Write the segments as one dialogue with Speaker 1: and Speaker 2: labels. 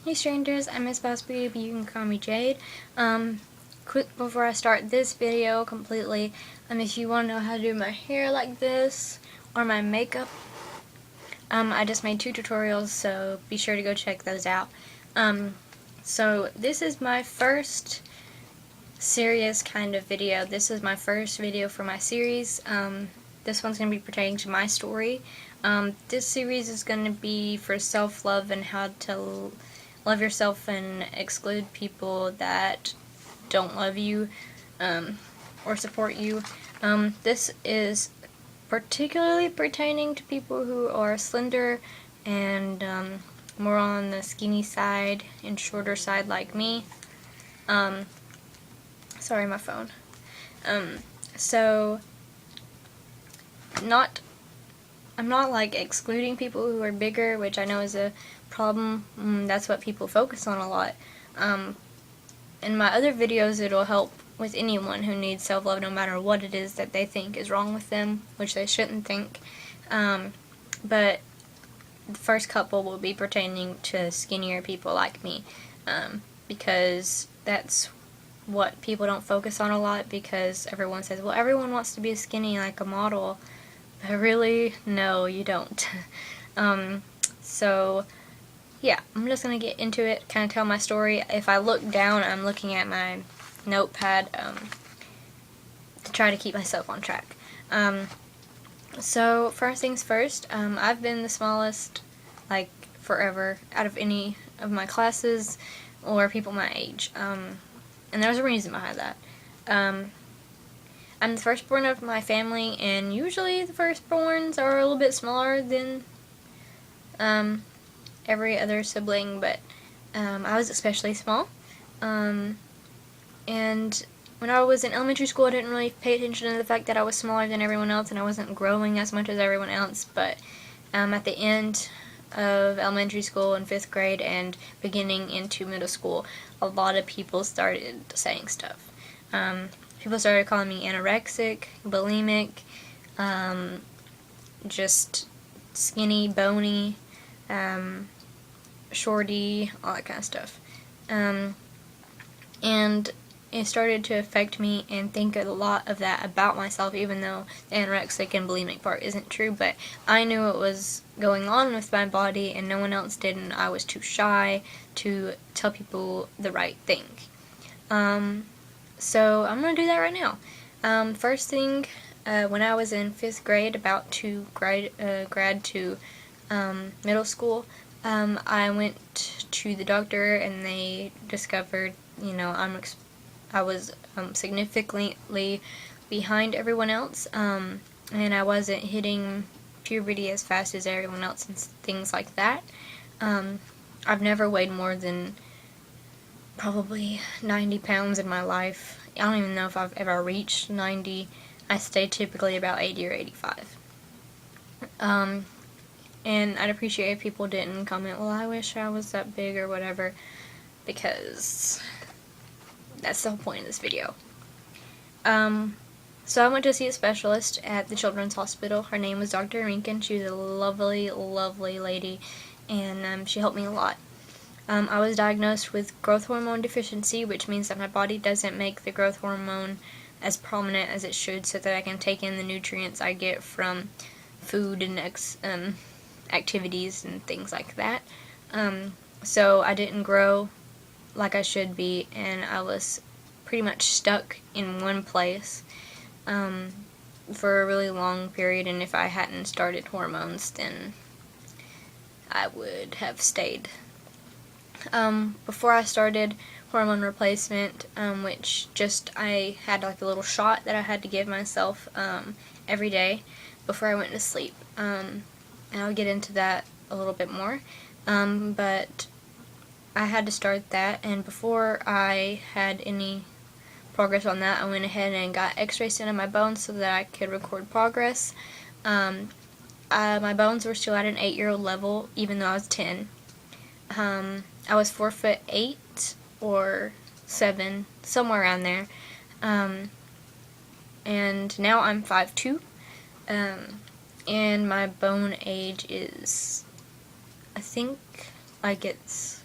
Speaker 1: Hey strangers, I'm Miss Boss Beauty, but you can call me Jade. Quick before I start this video completely, if you want to know how to do my hair like this, or my makeup, I just made 2 tutorials, so be sure to go check those out. So this is my first serious kind of video. This is my first video for my series. This one's going to be pertaining to my story. This series is going to be for self-love and how to love yourself and exclude people that don't love you or support you. This is particularly pertaining to people who are slender and more on the skinny side and shorter side like me. Sorry, my phone. So I'm not like excluding people who are bigger, which I know is a problem. That's what people focus on a lot. In my other videos, it'll help with anyone who needs self-love, no matter what it is that they think is wrong with them, which they shouldn't think. But the first couple will be pertaining to skinnier people like me, because that's what people don't focus on a lot, because everyone says, well, everyone wants to be skinny like a model. But really, no, you don't. So yeah, I'm just gonna get into it, kind of tell my story. If I look down, I'm looking at my notepad to try to keep myself on track. So first things first, I've been the smallest like forever out of any of my classes or people my age, and there's a reason behind that. I'm the firstborn of my family, and usually the firstborns are a little bit smaller than every other sibling, but I was especially small. And when I was in elementary school, I didn't really pay attention to the fact that I was smaller than everyone else and I wasn't growing as much as everyone else, but at the end of elementary school in 5th grade and beginning into middle school, a lot of people started saying stuff. People started calling me anorexic, bulimic, just skinny, bony, shorty, all that kind of stuff. And it started to affect me and think a lot of that about myself, even though the anorexic and bulimic part isn't true, but I knew what was going on with my body and no one else did, and I was too shy to tell people the right thing. So I'm going to do that right now. First thing, when I was in 5th grade, about to grad to middle school, I went to the doctor and they discovered, I was significantly behind everyone else, and I wasn't hitting puberty as fast as everyone else and things like that. I've never weighed more than probably 90 pounds in my life. I don't even know if I've ever reached 90. I stay typically about 80 or 85. And I'd appreciate if people didn't comment, well, I wish I was that big or whatever, because that's the whole point of this video. So I went to see a specialist at the Children's Hospital. Her name was Dr. Rinkin. She was a lovely, lovely lady, and she helped me a lot. I was diagnosed with growth hormone deficiency, which means that my body doesn't make the growth hormone as prominent as it should, so that I can take in the nutrients I get from food and activities and things like that. So I didn't grow like I should be, and I was pretty much stuck in one place for a really long period, and if I hadn't started hormones, then I would have stayed. Before I started hormone replacement, which I had like a little shot that I had to give myself every day before I went to sleep, and I'll get into that a little bit more, but I had to start that, and before I had any progress on that, I went ahead and got x-rays done on my bones so that I could record progress. My bones were still at an 8-year-old level, even though I was 10. I was 4'8" or 7, somewhere around there, and now I'm 5'2", and my bone age is, I think, like it's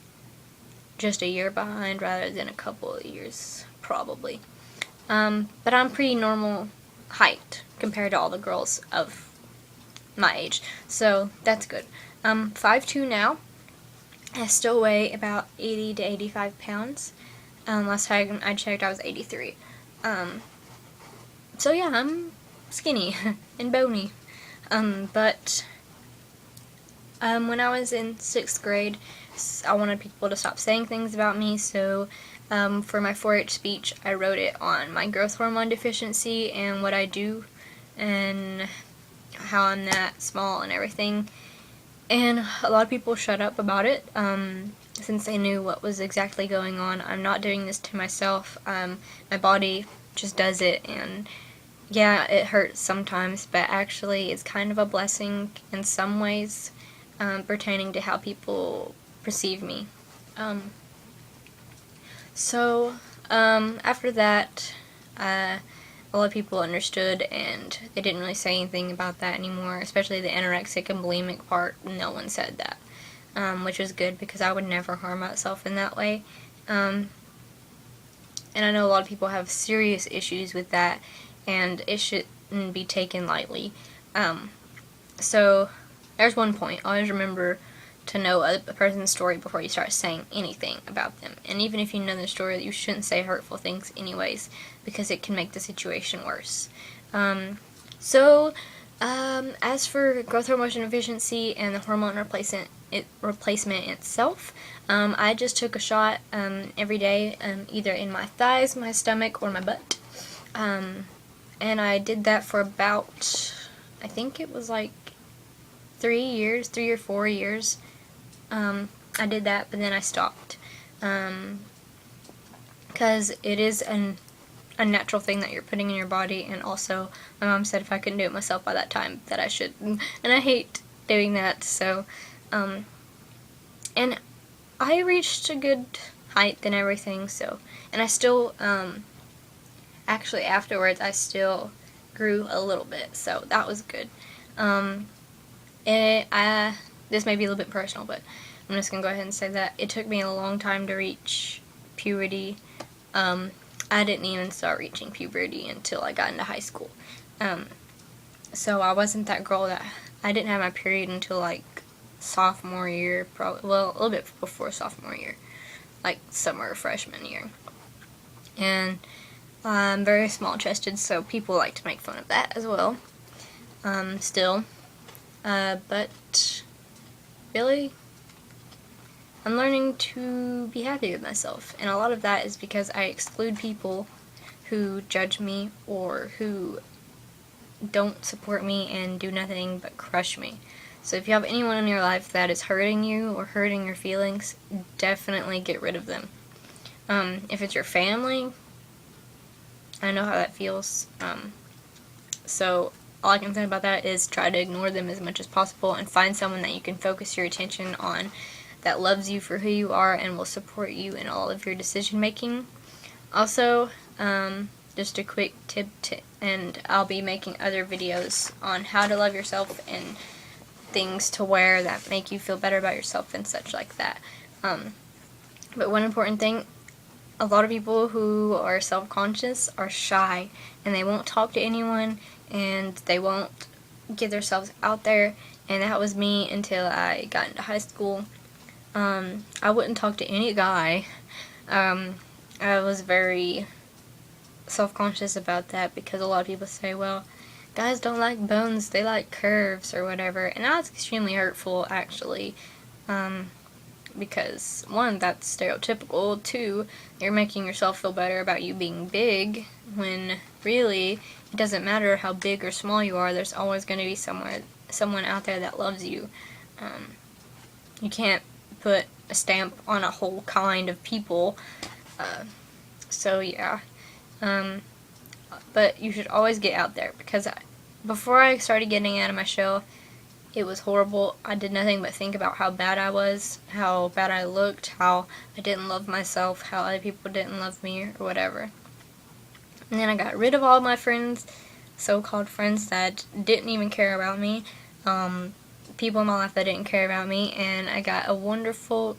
Speaker 1: just a year behind rather than a couple of years, probably. But I'm pretty normal height compared to all the girls of my age, so that's good. 5'2" now. I still weigh about 80 to 85 pounds. Last time I checked, I was 83. So yeah, I'm skinny and bony. But when I was in 6th grade, I wanted people to stop saying things about me, so for my 4-H speech, I wrote it on my growth hormone deficiency and what I do and how I'm that small and everything. And a lot of people shut up about it since they knew what was exactly going on. I'm not doing this to myself. My body just does it, and yeah, it hurts sometimes, but actually it's kind of a blessing in some ways pertaining to how people perceive me. So after that, a lot of people understood, and they didn't really say anything about that anymore, especially the anorexic and bulimic part. No one said that, which was good because I would never harm myself in that way. And I know a lot of people have serious issues with that, and it shouldn't be taken lightly. So there's one point. Always remember to know a person's story before you start saying anything about them. And even if you know the story, you shouldn't say hurtful things anyways, because it can make the situation worse. As for growth hormone deficiency and the hormone replacement itself, I just took a shot every day, either in my thighs, my stomach, or my butt. And I did that for about, I think it was like 3 or 4 years. I did that, but then I stopped. Because it is a natural thing that you're putting in your body, and also my mom said if I couldn't do it myself by that time, that I should. And I hate doing that, so, and I reached a good height and everything, so, and I still, actually afterwards, I still grew a little bit, so that was good. This may be a little bit personal, but I'm just going to go ahead and say that it took me a long time to reach puberty. I didn't even start reaching puberty until I got into high school. So I wasn't that girl that, I didn't have my period until like sophomore year, probably, well, a little bit before sophomore year, like summer freshman year. And I'm very small-chested, so people like to make fun of that as well, still. But really, I'm learning to be happy with myself, and a lot of that is because I exclude people who judge me or who don't support me and do nothing but crush me. So if you have anyone in your life that is hurting you or hurting your feelings, definitely get rid of them. If it's your family, I know how that feels. So all I can say about that is try to ignore them as much as possible and find someone that you can focus your attention on that loves you for who you are and will support you in all of your decision making. Also, just a quick tip, and I'll be making other videos on how to love yourself and things to wear that make you feel better about yourself and such like that. But one important thing, a lot of people who are self-conscious are shy, and they won't talk to anyone, and they won't get themselves out there, and that was me until I got into high school. I wouldn't talk to any guy. I was very self-conscious about that because a lot of people say, well, guys don't like bones, they like curves or whatever, and that's extremely hurtful, actually, because, one, that's stereotypical, two, you're making yourself feel better about you being big, when really, it doesn't matter how big or small you are, there's always going to be someone out there that loves you. You can't put a stamp on a whole kind of people, so yeah. But you should always get out there, because before I started getting out of my shell, it was horrible. I did nothing but think about how bad I was, how bad I looked, how I didn't love myself, how other people didn't love me, or whatever. And then I got rid of all my friends, so-called friends that didn't even care about me, people in my life that didn't care about me, and I got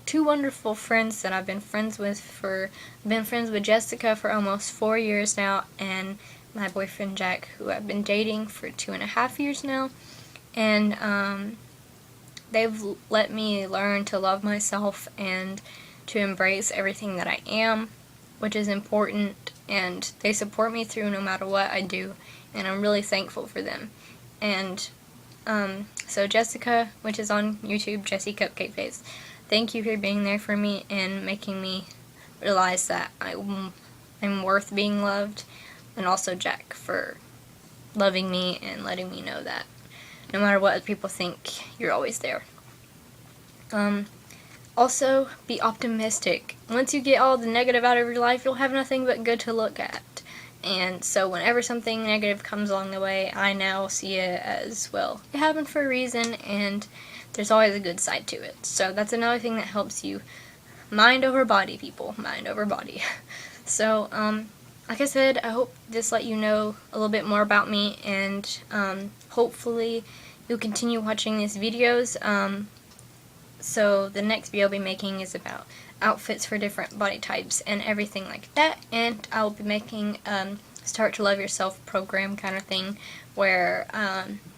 Speaker 1: two wonderful friends that I've been friends with Jessica for almost 4 years now, and my boyfriend Jack, who I've been dating for 2.5 years now, and they've let me learn to love myself and to embrace everything that I am, which is important, and they support me through no matter what I do, and I'm really thankful for them. And so Jessica, which is on YouTube, Jessie Cupcake Face, thank you for being there for me and making me realize that I'm worth being loved, and also Jack for loving me and letting me know that no matter what people think, you're always there. Also, be optimistic. Once you get all the negative out of your life, you'll have nothing but good to look at. And so whenever something negative comes along the way, I now see it as, well, it happened for a reason, and there's always a good side to it. So that's another thing that helps you. Mind over body, people. Mind over body. So, like I said, I hope this let you know a little bit more about me, and hopefully you'll continue watching these videos. So the next video I'll be making is about outfits for different body types and everything like that, and I'll be making Start to Love Yourself program kind of thing, where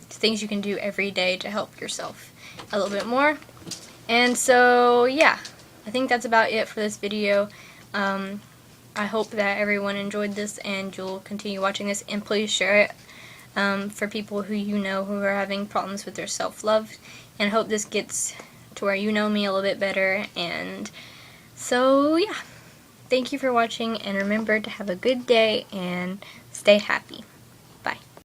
Speaker 1: things you can do every day to help yourself a little bit more. And so yeah, I think that's about it for this video. I hope that everyone enjoyed this and you'll continue watching this, and please share it for people who you know who are having problems with their self-love, and I hope this gets to where you know me a little bit better. And so yeah, thank you for watching, and remember to have a good day and stay happy.